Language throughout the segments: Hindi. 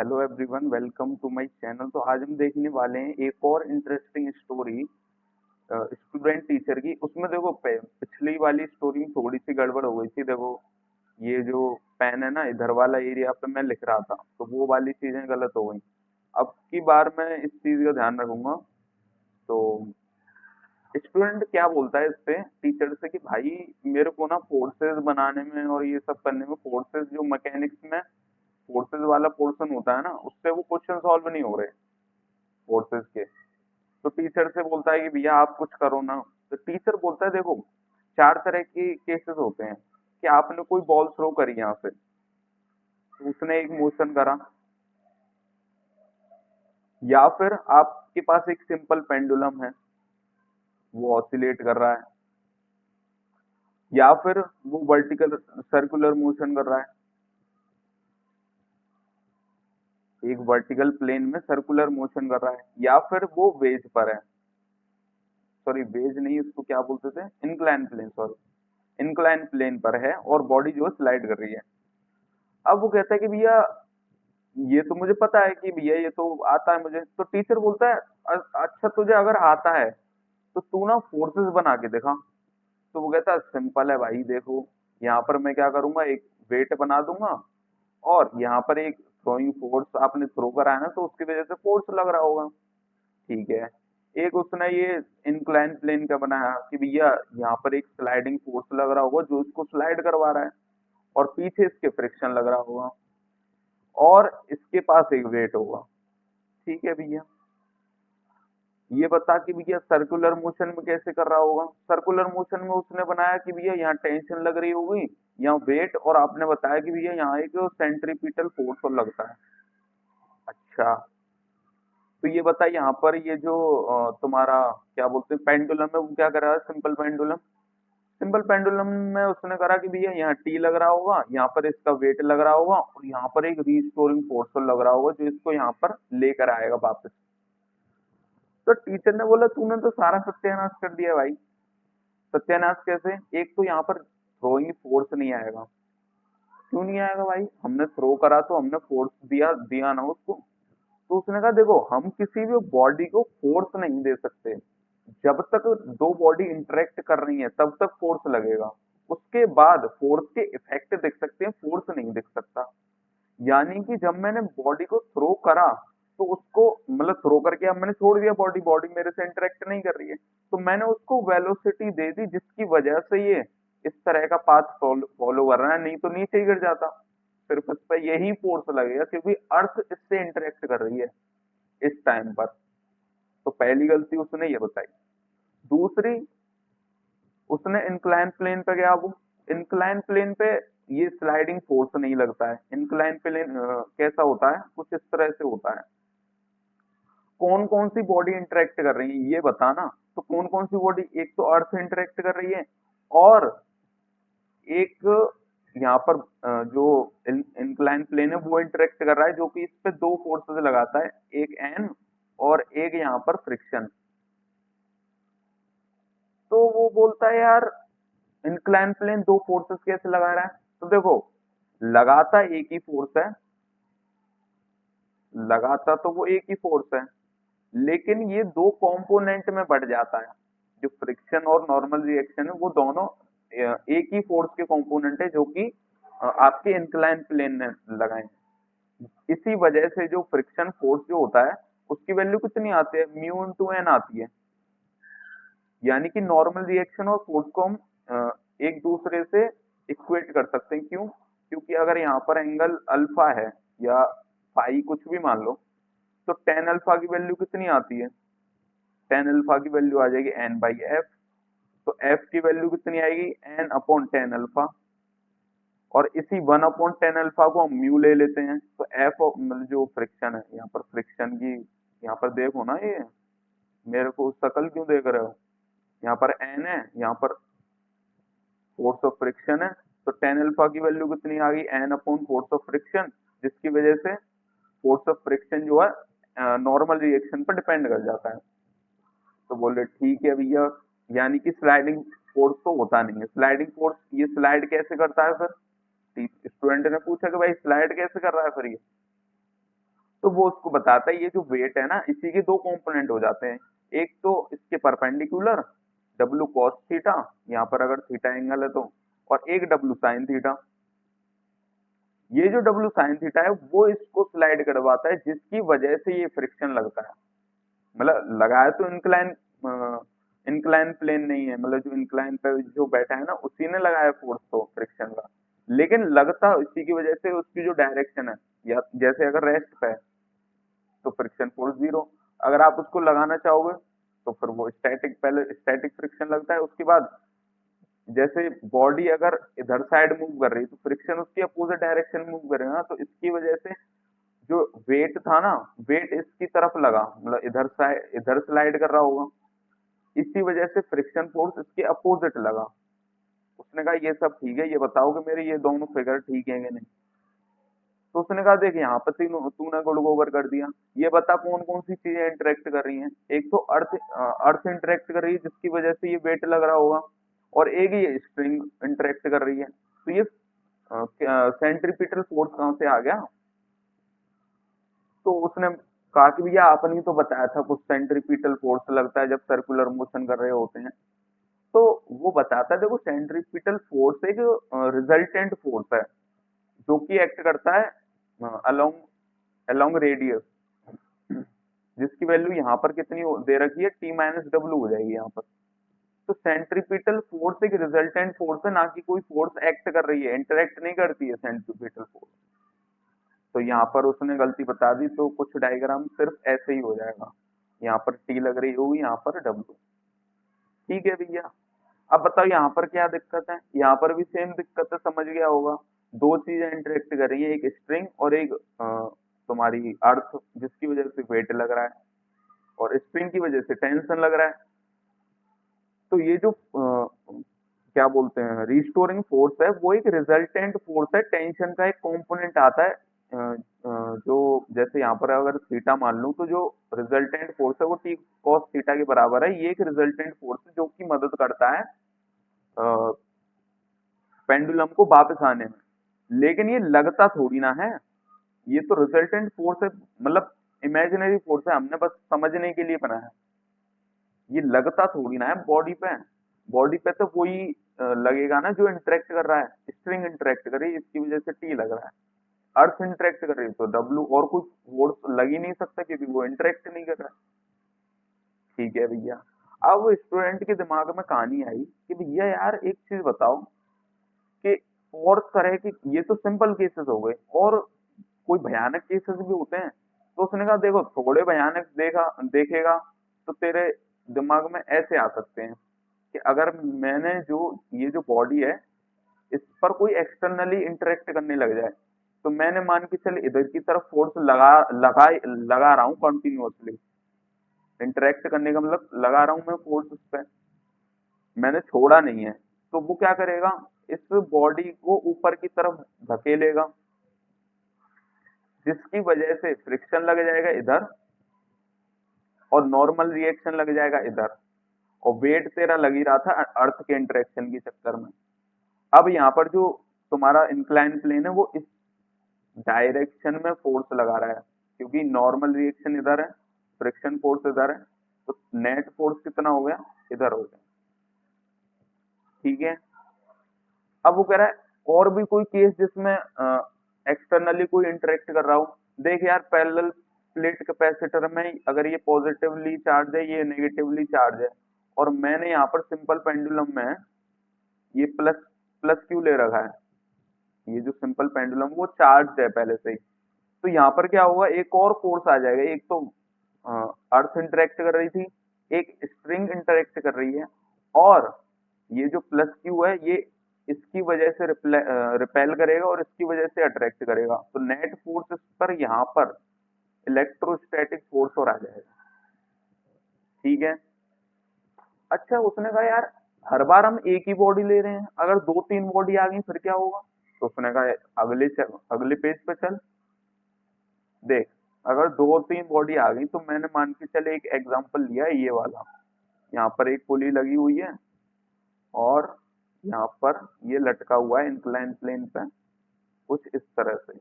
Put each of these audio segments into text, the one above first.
Hello everyone, welcome to my channel. तो आज हम देखने वाले हैं एक और इंटरेस्टिंग स्टोरी स्टूडेंट टीचर की। उसमें देखो पिछली वाली स्टोरी में थोड़ी सी गड़बड़ हो गई थी। देखो ये जो पेन है ना, इधर वाला एरिया पे मैं लिख रहा था तो वो वाली चीजें गलत हो गई। अब की बार मैं इस चीज का ध्यान रखूंगा। तो स्टूडेंट क्या बोलता है इस पे टीचर से कि भाई मेरे को ना फोर्सेस बनाने में और ये सब करने में, फोर्सेस जो मैकेनिक्स में फोर्सेस वाला पोर्शन होता है ना, उससे वो क्वेश्चन सॉल्व नहीं हो रहे फोर्सेस के। तो टीचर से बोलता है कि भैया आप कुछ करो ना। तो टीचर बोलता है देखो, चार तरह के केसेस होते हैं कि आपने कोई बॉल थ्रो करी यहाँ से, तो उसने एक मोशन करा, या फिर आपके पास एक सिंपल पेंडुलम है, वो ऑसिलेट कर रहा है, या फिर वो वर्टिकल सर्कुलर मोशन कर रहा है, एक वर्टिकल प्लेन में सर्कुलर मोशन कर रहा है, या फिर वो वेज पर है। सॉरी, वेज नहीं, उसको क्या बोलते थे, incline plane, sorry, incline plane पर है और बॉडी जो है स्लाइड कर रही है। अब वो कहता है कि भैया ये तो मुझे पता है कि भैया ये तो आता है मुझे। तो टीचर बोलता है अच्छा तुझे अगर आता है तो तू ना फोर्सेस बना के दिखा। तो वो कहता है सिंपल है भाई, देखो यहाँ पर मैं क्या करूंगा, एक वेट बना दूंगा और यहाँ पर एक थ्रोइंग फोर्स आपने थ्रो करा है ना, तो उसकी वजह से फोर्स लग रहा होगा। ठीक है। एक उसने ये इंक्लाइन प्लेन का बनाया कि भैया यहाँ पर एक स्लाइडिंग फोर्स लग रहा होगा जो इसको स्लाइड करवा रहा है, और पीछे इसके फ्रिक्शन लग रहा होगा, और इसके पास एक वेट होगा। ठीक है भैया, ये बता कि भैया सर्कुलर मोशन में कैसे कर रहा होगा। सर्कुलर मोशन में उसने बनाया कि भैया यहाँ टेंशन लग रही होगी, यहाँ वेट, और आपने बताया कि भैया यहाँ एक सेंट्रीपिटल फोर्स और लगता है। अच्छा, तो ये बता यहाँ पर ये जो तुम्हारा क्या बोलते हैं पेंडुलम है, वो क्या कर रहा है, सिंपल पेंडुलम। सिंपल पेंडुलम में उसने करा कि भैया यहाँ टी लग रहा होगा, यहाँ पर इसका वेट लग रहा होगा, और यहाँ पर एक रीस्टोरिंग फोर्स लग रहा होगा जो इसको यहाँ पर लेकर आएगा वापस। तो टीचर ने बोला तूने तो सारा सत्यानाश कर दिया भाई। सत्यानाश कैसे? एक तो यहाँ पर थ्रोइंग फोर्स नहीं आएगा। क्यों नहीं आएगा भाई, हमने थ्रो करा तो हमने फोर्स दिया दिया ना उसको। तो उसने कहा देखो, हम किसी भी बॉडी को फोर्स नहीं दे सकते। जब तक दो बॉडी इंटरेक्ट कर रही है तब तक फोर्स लगेगा। उसके बाद फोर्स के इफेक्ट दिख सकते हैं, फोर्स नहीं दिख सकता। यानी कि जब मैंने बॉडी को थ्रो करा तो उसको, मतलब थ्रो करके अब मैंने छोड़ दिया, बॉडी बॉडी मेरे से इंटरेक्ट नहीं कर रही है, तो मैंने उसको वेलोसिटी दे दी जिसकी वजह से ये इस तरह का पाथ फॉलो कर रहा है, नहीं तो नीचे ही गिर जाता। सिर्फ इस पर यही फोर्स लगेगा क्योंकि अर्थ इससे इंटरेक्ट कर रही है इस टाइम पर। तो पहली गलती उसने ये बताई। दूसरी, उसने इंक्लाइन प्लेन पे गया। वो इंक्लाइन प्लेन पे ये स्लाइडिंग फोर्स नहीं लगता है। इंक्लाइन प्लेन कैसा होता है, कुछ इस तरह से होता है। कौन कौन सी बॉडी इंटरेक्ट कर रही है ये बताना। तो कौन कौन सी बॉडी, एक तो अर्थ इंटरेक्ट कर रही है, और एक यहाँ पर जो इंक्लाइन प्लेन है वो इंटरेक्ट कर रहा है, जो कि इस पे दो फोर्सेस लगाता है, एक एन और एक यहाँ पर फ्रिक्शन। तो वो बोलता है यार इंक्लाइन प्लेन दो फोर्सेस कैसे लगा रहा है। तो देखो, लगाता एक ही फोर्स है, लगाता तो वो एक ही फोर्स है, लेकिन ये दो कंपोनेंट में बढ़ जाता है। जो फ्रिक्शन और नॉर्मल रिएक्शन है वो दोनों एक ही फोर्स के कंपोनेंट है, जो कि आपके इंक्लाइन प्लेन ने लगाए। इसी वजह से जो फ्रिक्शन फोर्स जो होता है उसकी वैल्यू कितनी आती है, म्यू इंटू एन आती है। यानी कि नॉर्मल रिएक्शन और फोर्स को हम एक दूसरे से इक्वेट कर सकते हैं। क्यों? क्योंकि अगर यहाँ पर एंगल अल्फा है या फाई कुछ भी मान लो, तो टेन अल्फा की वैल्यू कितनी आती है, टेन अल्फा की वैल्यू आ जाएगी एन बाई एफ। तो एफ की वैल्यू कितनी आएगी, एन अपॉन टेन अल्फा। और इसी वन अपॉन टेन अल्फा को हम म्यू ले लेते हैं। तो एफ मतलब जो फ्रिक्शन है, यहाँ पर फ्रिक्शन की, यहाँ पर देखो ना, ये मेरे को शकल क्यों देख रहे हो, यहाँ पर एन है, यहाँ पर फोर्स ऑफ फ्रिक्शन है। तो टेन अल्फा की वैल्यू कितनी आ गई, N upon force of friction, जिसकी वजह से फोर्स ऑफ फ्रिक्शन जो है नॉर्मल रिएक्शन पर डिपेंड कर जाता है। तो बोले ठीक है भैया, यानी कि स्लाइडिंग फोर्स तो होता नहीं है। स्लाइडिंग फोर्स ये स्लाइड कैसे करता है फिर? स्टूडेंट ने पूछा कि भाई स्लाइड कैसे कर रहा है फिर ये। तो वो उसको बताता है ये जो वेट है ना इसी के दो कंपोनेंट हो जाते हैं, एक तो इसके परपेंडिकुलर डब्ल्यू कॉस थीटा, यहाँ पर अगर थीटा एंगल है तो, और एक डब्ल्यू साइन थीटा। ये जो डब्ल्यू साइन थीटा है वो इसको स्लाइड करवाता है जिसकी वजह से ये फ्रिक्शन लगता है। मतलब लगाया तो इंक्लाइन प्लेन नहीं है, मतलब जो इंक्लाइन पे जो बैठा है ना उसी ने लगाया फोर्स तो फ्रिक्शन का, लेकिन लगता इसी की वजह से उसकी जो डायरेक्शन है, या जैसे अगर रेस्ट पे है तो फ्रिक्शन फोर्स जीरो, अगर आप उसको लगाना चाहोगे तो फिर वो स्टैटिक, पहले स्टैटिक फ्रिक्शन लगता है, उसके बाद जैसे बॉडी अगर इधर साइड मूव कर रही है तो फ्रिक्शन उसकी अपोजिट डायरेक्शन में मूव करेगा, तो इसकी वजह से जो वेट था ना, वेट इसकी तरफ लगा, मतलब इधर स्लाइड कर रहा होगा, इसी वजह से फ्रिक्शन फोर्स इसके अपोजिट लगा। उसने कहा ये सब ठीक है, ये बताओ कि मेरे ये दोनों फिगर ठीक है कि नहीं। तो उसने कहा देख यहाँ पर तूने गुड़ गोबर कर दिया, ये बता कौन कौन सी चीजें इंटरेक्ट कर रही हैं। एक तो अर्थ इंटरेक्ट कर रही है जिसकी वजह से ये वेट लग रहा होगा, और एक ये स्प्रिंग इंटरेक्ट कर रही है, तो ये सेंट्रीपिटल फोर्स कहाँ से आ गया। तो उसने कहा कि भैया आपने ही तो बताया था कुछ सेंट्रीपिटल फोर्स लगता है जब सर्कुलर मोशन कर रहे होते हैं। तो वो बताता है देखो सेंट्रीपिटल फोर्स एक रिजल्टेंट फोर्स है जो कि एक्ट करता है अलोंग अलोंग रेडियस, जिसकी वैल्यू यहाँ पर कितनी दे रखी है, टी माइनस डब्ल्यू हो जाएगी यहाँ पर। तो सेंट्रीपिटल फोर्स एक रिजल्टेंट फोर्स है, ना कि कोई फोर्स एक्ट कर रही है, इंटरेक्ट नहीं करती है सेंट्रीपिटल फोर्स। तो यहाँ पर उसने गलती बता दी, तो कुछ डायग्राम सिर्फ ऐसे ही हो जाएगा, यहाँ पर टी लग रही होगी, यहाँ पर डब्ल्यू। ठीक है भैया, अब बताओ यहाँ पर क्या दिक्कत है। यहाँ पर भी सेम दिक्कत है, समझ गया होगा। दो चीजें इंटरेक्ट कर रही है, एक स्ट्रिंग और एक तुम्हारी अर्थ, जिसकी वजह से वेट लग रहा है, और स्प्रिंग की वजह से टेंशन लग रहा है। तो ये जो क्या बोलते हैं रिस्टोरिंग फोर्स है वो एक रिजल्टेंट फोर्स है, टेंशन का एक कंपोनेंट आता है। जो जैसे यहाँ पर अगर थीटा मान लूं तो जो रिजल्टेंट फोर्स है वो टी कॉस थीटा के बराबर है। ये एक रिजल्टेंट फोर्स है जो कि मदद करता है पेंडुलम को वापस आने में, लेकिन ये लगता थोड़ी ना है। ये तो रिजल्टेंट फोर्स है, मतलब इमेजिनरी फोर्स है, हमने बस समझने के लिए बनाया। ये लगता थोड़ी ना है बॉडी पे। बॉडी पे तो वही लगेगा ना जो इंटरेक्ट कर रहा है, स्ट्रिंग इंटरेक्ट कर रही है इसकी वजह से टी लग रहा है, अर्थ इंटरेक्ट कर रही है तो डब्ल्यू, और कुछ फोर्स लग ही नहीं सकता क्योंकि वो इंटरेक्ट नहीं कर रहा है। ठीक है भैया, अब वो स्टूडेंट के दिमाग में कहानी आई कि भैया यार एक चीज बताओ कि और तरह के, ये तो सिंपल केसेस हो गए, और कोई भयानक केसेस भी होते हैं। तो उसने कहा देखो थोड़े भयानक देखेगा तो तेरे दिमाग में ऐसे आ सकते हैं कि अगर मैंने जो ये जो बॉडी है इस पर कोई एक्सटर्नली इंटरेक्ट करने लग जाए, तो मैंने मान के चले इधर की तरफ फोर्स लगा रहा हूँ कंटिन्यूअसली, इंटरेक्ट करने का मतलब लगा रहा हूँ मैं फोर्स उस पर, मैंने छोड़ा नहीं है। तो वो क्या करेगा, इस बॉडी को ऊपर की तरफ धकेलेगा, जिसकी वजह से फ्रिक्शन लग जाएगा इधर, और नॉर्मल रिएक्शन लग जाएगा इधर, और वेट तेरा लग ही रहा था अर्थ के इंटरेक्शन के चक्कर में। अब यहाँ पर जो तुम्हारा इंक्लाइन प्लेन है वो इस डायरेक्शन में फोर्स लगा रहा है, क्योंकि नॉर्मल रिएक्शन इधर है, फ्रिक्शन फोर्स इधर है, तो नेट फोर्स कितना हो गया, इधर हो गया। ठीक है, अब वो कह रहा है और भी कोई केस जिसमें एक्सटर्नली कोई इंटरेक्ट कर रहा हो। देख यार पैरेलल प्लेट कैपेसिटर में अगर ये पॉजिटिवली चार्ज है, ये नेगेटिवली चार्ज है, और मैंने यहाँ पर सिंपल पेंडुलम में ये प्लस प्लस क्यू ले रखा है, ये जो सिंपल पेंडुलम वो चार्ज है पहले से ही, तो यहाँ पर क्या होगा, एक और फोर्स आ जाएगा। एक तो अर्थ इंटरेक्ट कर रही थी, एक स्प्रिंग इंटरेक्ट कर रही है, और ये जो प्लस क्यू है ये इसकी वजह से रिपेल करेगा और इसकी वजह से अट्रैक्ट करेगा, तो नेट फोर्स इस पर यहाँ पर इलेक्ट्रोस्टैटिक फोर्स और आ जाएगा। ठीक है, अच्छा उसने कहा यार हर बार हम एक ही बॉडी ले रहे हैं, अगर दो तीन बॉडी आ गई फिर क्या होगा। तो उसने कहा अगले पेज पे चल, देख अगर दो तीन बॉडी आ गई तो मैंने मान के चले एक एग्जांपल लिया है ये वाला, यहाँ पर एक पुली लगी हुई है और यहाँ पर ये लटका हुआ है इंक्लाइन प्लेन पे कुछ इस तरह से।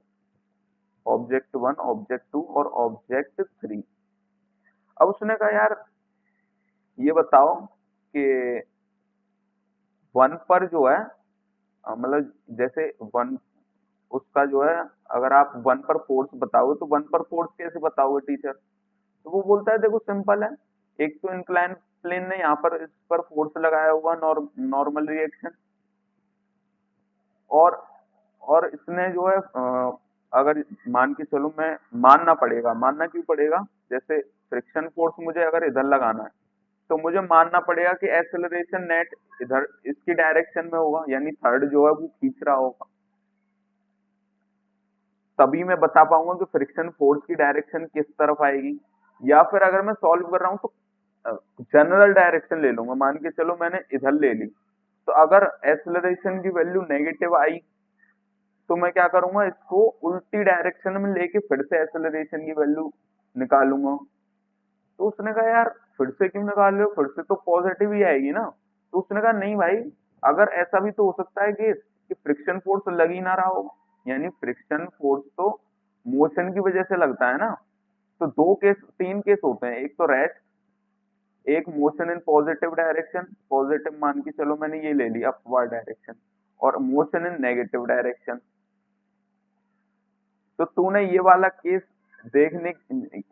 ऑब्जेक्ट 1, ऑब्जेक्ट 2 और ऑब्जेक्ट 3। अब उसने कहा यार ये बताओ कि 1 पर जो है मतलब जैसे 1 उसका जो है, अगर आप 1 पर फोर्स बताओगे तो 1 पर फोर्स कैसे बताओगे टीचर? तो वो बोलता है देखो सिंपल है, एक तो इंक्लाइन प्लेन ने यहाँ पर इस पर फोर्स लगाया हुआ नॉर्मल रिएक्शन, और इसने जो है अगर मान के चलो, मैं मानना पड़ेगा, मानना क्यों पड़ेगा, जैसे फ्रिक्शन फोर्स मुझे अगर इधर लगाना है तो मुझे मानना पड़ेगा कि एक्सेलरेशन नेट इधर इसकी डायरेक्शन में होगा, यानी थर्ड जो है वो खींच रहा होगा, तभी मैं बता पाऊंगा कि फ्रिक्शन फोर्स की डायरेक्शन किस तरफ आएगी। या फिर अगर मैं सॉल्व कर रहा हूँ तो जनरल डायरेक्शन ले लूंगा, मान के चलो मैंने इधर ले ली, तो अगर एक्सेलरेशन की वैल्यू नेगेटिव आई तो मैं क्या करूंगा, इसको उल्टी डायरेक्शन में लेके फिर से एक्सेलरेशन की वैल्यू निकालूंगा। तो उसने कहा यार फिर से क्यों निकाल रहे हो, फिर से तो पॉजिटिव ही आएगी ना। तो उसने कहा नहीं भाई, अगर ऐसा भी तो हो सकता है कि फ्रिक्शन फोर्स लग ही ना रहा हो, यानी फ्रिक्शन फोर्स तो मोशन की वजह से लगता है ना। तो दो केस, तीन केस होते हैं, एक तो रेस्ट, एक motion in positive direction, positive मान के चलो मैंने ये ले ली अपवर्ड डायरेक्शन, और मोशन इन नेगेटिव डायरेक्शन। तो तूने ये वाला केस देखने,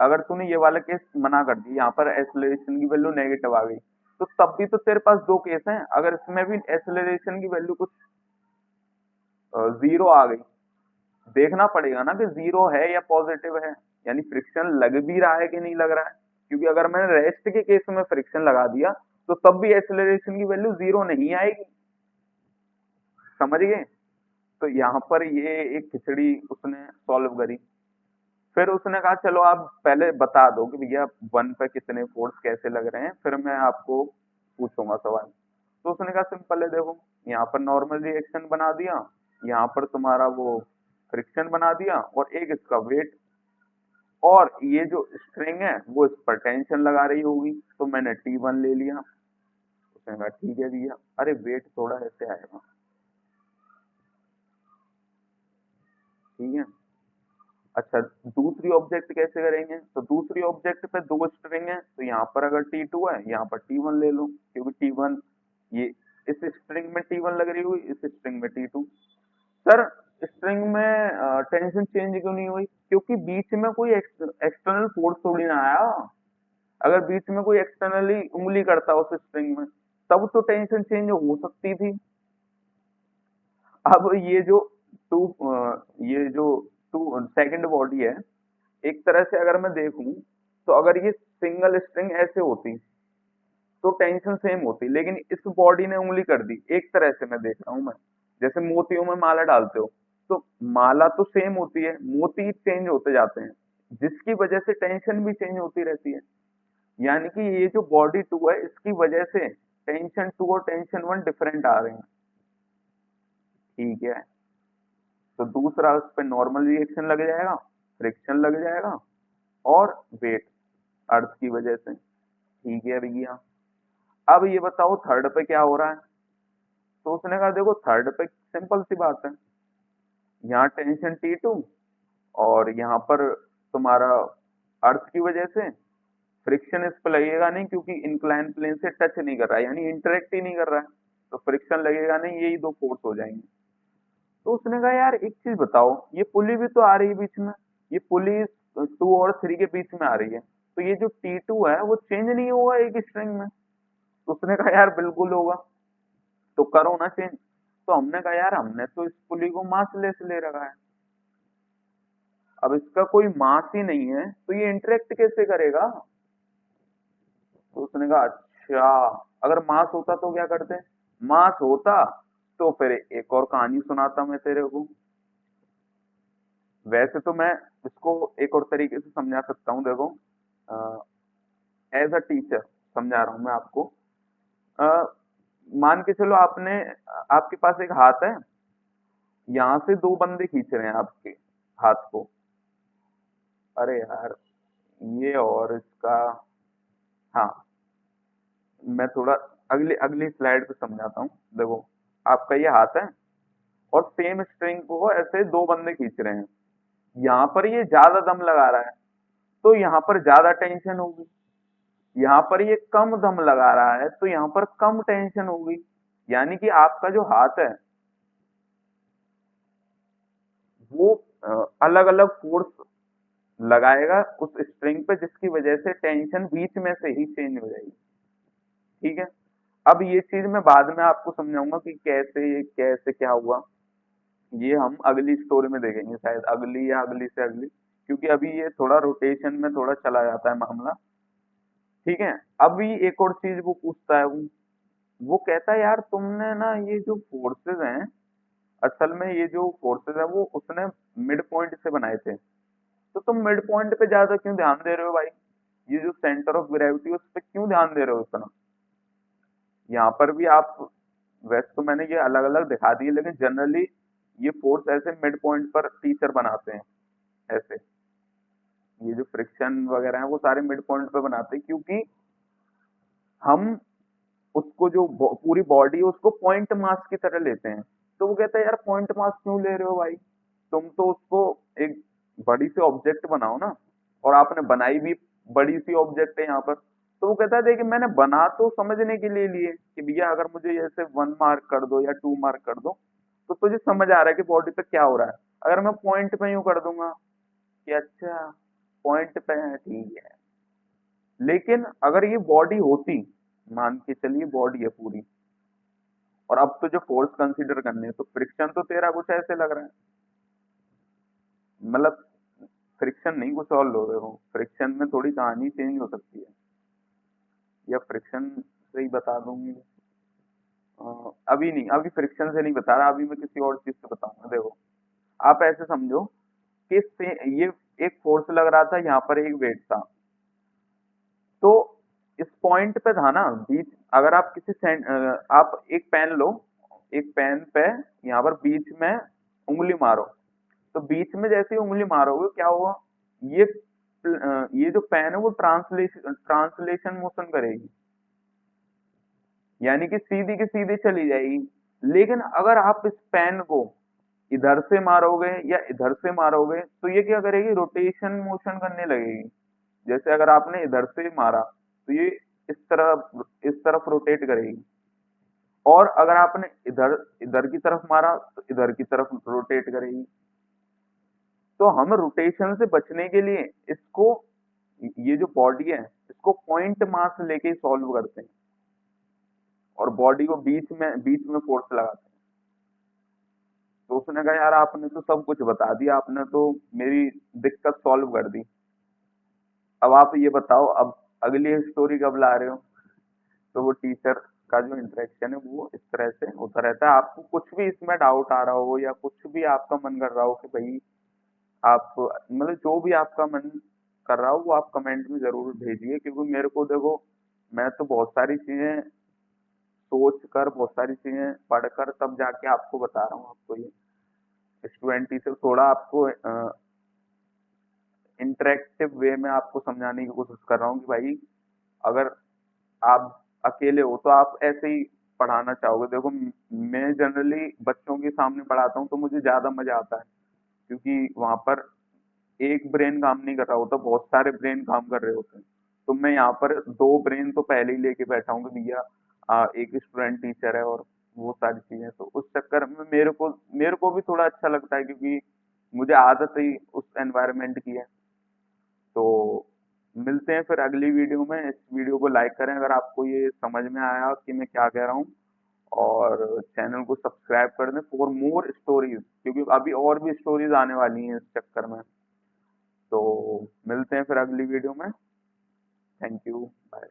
अगर तूने ये वाला केस मना कर दिया, यहाँ पर एक्सेलरेशन की वैल्यू नेगेटिव आ गई, तो तब भी तो तेरे पास दो केस हैं, अगर इसमें भी एक्सेलरेशन की वैल्यू कुछ जीरो आ गई, देखना पड़ेगा ना कि जीरो है या पॉजिटिव है, यानी फ्रिक्शन लग भी रहा है कि नहीं लग रहा है। क्योंकि अगर मैंने रेस्ट के केस में फ्रिक्शन लगा दिया तो तब भी एक्सेलरेशन की वैल्यू जीरो नहीं आएगी, समझ गए? तो यहाँ पर ये एक खिचड़ी उसने सॉल्व करी। फिर उसने कहा चलो आप पहले बता दो कि भैया 1 पे कितने फोर्स कैसे लग रहे हैं, फिर मैं आपको पूछूंगा सवाल। तो उसने कहा सिंपल है, देखो यहाँ पर नॉर्मल रिएक्शन बना दिया, यहाँ पर तुम्हारा वो फ्रिक्शन बना दिया, और एक इसका वेट, और ये जो स्ट्रिंग है वो इस पर टेंशन लगा रही होगी, तो मैंने T1 ले लिया। उसने कहा ठीक है भैया, अरे वेट थोड़ा ऐसे आएगा, ठीक है। अच्छा, दूसरी ऑब्जेक्ट कैसे करेंगे, तो दूसरी ऑब्जेक्ट पे दो स्ट्रिंग है, तो यहाँ पर अगर T2 है, यहाँ पर T1 ले लो, क्योंकि T1 ये इस स्ट्रिंग में T1 लग रही हुई, इस स्ट्रिंग में T2। सर स्ट्रिंग में टेंशन चेंज क्यों नहीं हुई, क्योंकि बीच में कोई एक्सटर्नल फोर्स थोड़ी ना आया। अगर बीच में कोई एक्सटर्नली उंगली करता उस स्ट्रिंग में, तब तो टेंशन चेंज हो सकती थी। अब टू ये जो टू सेकंड बॉडी है, एक तरह से अगर मैं देखूं, तो अगर ये सिंगल स्ट्रिंग ऐसे होती तो टेंशन सेम होती, लेकिन इस बॉडी ने उंगली कर दी, एक तरह से मैं देख रहा हूं मैं, जैसे मोतियों में माला डालते हो, तो माला तो सेम होती है, मोती चेंज होते जाते हैं, जिसकी वजह से टेंशन भी चेंज होती रहती है। यानी कि ये जो बॉडी 2 है, इसकी वजह से टेंशन 2 और टेंशन 1 डिफरेंट आ रहे हैं, ठीक है। तो दूसरा उस पर नॉर्मल रिएक्शन लग जाएगा, फ्रिक्शन लग जाएगा, और वेट अर्थ की वजह से, ठीक है भैया। अब ये बताओ थर्ड पे क्या हो रहा है। तो उसने कहा देखो थर्ड पे सिंपल सी बात है, यहाँ टेंशन T2, और यहाँ पर तुम्हारा अर्थ की वजह से फ्रिक्शन इस पर लगेगा नहीं, क्योंकि इंक्लाइन प्लेन से टच नहीं कर रहा है, यानी इंटरेक्ट ही नहीं कर रहा है, तो फ्रिक्शन लगेगा नहीं, यही दो फोर्स हो जाएंगे। तो उसने कहा यार एक चीज बताओ, ये पुली भी तो आ रही है बीच में, ये पुली 2 और 3 के बीच में आ रही है, तो ये जो T2 है वो चेंज नहीं होगा एक स्ट्रिंग में। तो उसने कहा यार बिल्कुल होगा, तो करो ना चेंज। तो हमने कहा यार हमने तो इस पुली को मास लेस ले रखा है, अब इसका कोई मास ही नहीं है तो ये इंटरेक्ट कैसे करेगा। तो उसने कहा अच्छा, अगर मास होता तो क्या करते, मास होता तो फिर एक और कहानी सुनाता मैं तेरे को। वैसे तो मैं इसको एक और तरीके से समझा सकता हूँ, देखो एज अ टीचर समझा रहा हूँ मैं आपको। अ, मान के चलो आपके पास एक हाथ है, यहाँ से दो बंदे खींच रहे हैं आपके हाथ को। अरे यार ये और इसका, हाँ मैं थोड़ा अगली अगली स्लाइड पे समझाता हूँ। देखो आपका ये हाथ है, और सेम स्ट्रिंग को ऐसे दो बंदे खींच रहे हैं, यहाँ पर ये ज्यादा दम लगा रहा है तो यहाँ पर ज्यादा टेंशन होगी, यहाँ पर ये कम दम लगा रहा है तो यहाँ पर कम टेंशन होगी। यानी कि आपका जो हाथ है वो अलग अलग फोर्स लगाएगा उस स्ट्रिंग पे, जिसकी वजह से टेंशन बीच में से ही चेंज हो जाएगी। ठीक है, अब ये चीज मैं बाद में आपको समझाऊंगा कि कैसे कैसे क्या हुआ। ये हम अगली स्टोरी में देखेंगे, शायद अगली या अगली से अगली, क्योंकि अभी ये थोड़ा रोटेशन में थोड़ा चला जाता है मामला। ठीक है, अभी एक और चीज वो पूछता है, वो कहता है यार तुमने ना ये जो फोर्सेस हैं, असल में ये जो फोर्सेस है वो उसने मिड पॉइंट से बनाए थे, तो तुम मिड पॉइंट पे ज्यादा क्यों ध्यान दे रहे हो भाई? ये जो सेंटर ऑफ ग्रेविटी उस पे क्यों ध्यान दे रहे हो इतना? यहाँ पर भी आप, वैसे तो मैंने ये अलग अलग दिखा दिए, लेकिन जनरली ये फोर्स ऐसे मिड पॉइंट पर टीचर बनाते हैं ऐसे। ये जो फ्रिक्शन वगैरह है वो सारे मिड पॉइंट पे बनाते हैं, क्योंकि हम उसको जो पूरी बॉडी है उसको पॉइंट मास की तरह लेते हैं। तो वो कहता है यार पॉइंट मास क्यों ले रहे हो भाई, तुम तो उसको एक बड़ी सी ऑब्जेक्ट बनाओ ना, और आपने बनाई भी बड़ी सी ऑब्जेक्ट है यहाँ पर। तो वो कहता है देखिए मैंने बना तो समझने के लिए लिए कि भैया अगर मुझे ऐसे 1 मार्क कर दो या 2 मार्क कर दो तो तुझे समझ आ रहा है कि बॉडी पे क्या हो रहा है। अगर मैं पॉइंट पे यूं कर दूंगा कि अच्छा पॉइंट पे है ठीक है, लेकिन अगर ये बॉडी होती, मान के चलिए बॉडी है पूरी, और अब तो जो फोर्स कंसीडर करने हैं, तो फ्रिक्शन तो तेरा कुछ ऐसे लग रहा है, मतलब फ्रिक्शन नहीं कुछ और लो रहे हो, फ्रिक्शन में थोड़ी कहानी चेंज हो सकती है, या फ्रिक्शन से ही बता दूंगी। अभी नहीं, अभी फ्रिक्शन से नहीं बता रहा, अभी मैं किसी और चीज से बताऊंगा। देखो आप ऐसे समझो कि ये एक फोर्स लग रहा था, यहाँ पर एक वेट था, तो इस पॉइंट पे था ना बीच, अगर आप आप एक पेन लो, एक पेन पे यहाँ पर बीच में उंगली मारो, तो बीच में जैसे ही उंगली मारोगे क्या होगा, ये ये जो पेन है वो ट्रांसलेशन ट्रांसलेशन मोशन करेगी, यानी कि सीधी की सीधी चली जाएगी। लेकिन अगर आप इस पेन को इधर से मारोगे या इधर से मारोगे तो ये क्या करेगी, रोटेशन मोशन करने लगेगी। जैसे अगर आपने इधर से मारा तो ये इस तरफ रोटेट करेगी, और अगर आपने इधर इधर की तरफ मारा तो इधर की तरफ रोटेट करेगी। तो हम रोटेशन से बचने के लिए इसको, ये जो बॉडी है इसको पॉइंट मास लेके सॉल्व करते हैं, और बॉडी को बीच में फोर्स लगाते हैं। तो उसने कहा यार आपने तो सब कुछ बता दिया, आपने तो मेरी दिक्कत सॉल्व कर दी, अब आप ये बताओ अब अगली स्टोरी कब ला रहे हो? तो वो टीचर का जो इंटरेक्शन है वो इस तरह से होता रहता है। आपको कुछ भी इसमें डाउट आ रहा हो या कुछ भी आपका मन कर रहा हो कि भाई आप, मतलब जो भी आपका मन कर रहा हो वो आप कमेंट में जरूर भेजिए, क्योंकि मेरे को देखो, मैं तो बहुत सारी चीजें सोच कर, बहुत सारी चीजें पढ़कर तब जाके आपको बता रहा हूँ। आपको ये स्टूडेंट से थोड़ा आपको इंटरेक्टिव वे में आपको समझाने की कोशिश कर रहा हूँ कि भाई अगर आप अकेले हो तो आप ऐसे ही पढ़ाना चाहोगे। देखो मैं जनरली बच्चों के सामने पढ़ाता हूँ तो मुझे ज्यादा मजा आता है, क्योंकि वहां पर एक ब्रेन काम नहीं कर रहा होता, बहुत सारे ब्रेन काम कर रहे होते हैं। तो मैं यहाँ पर 2 ब्रेन तो पहले ही लेके बैठा हूँ कि भैया एक स्टूडेंट टीचर है और वो सारी चीजें, तो उस चक्कर में मेरे को भी थोड़ा अच्छा लगता है, क्योंकि मुझे आदत ही उस एनवायरनमेंट की है। तो मिलते हैं फिर अगली वीडियो में। इस वीडियो को लाइक करें अगर आपको ये समझ में आया कि मैं क्या कह रहा हूँ, और चैनल को सब्सक्राइब कर दें फॉर मोर स्टोरीज, क्योंकि अभी और भी स्टोरीज आने वाली हैं इस चक्कर में। तो मिलते हैं फिर अगली वीडियो में। Thank you, bye.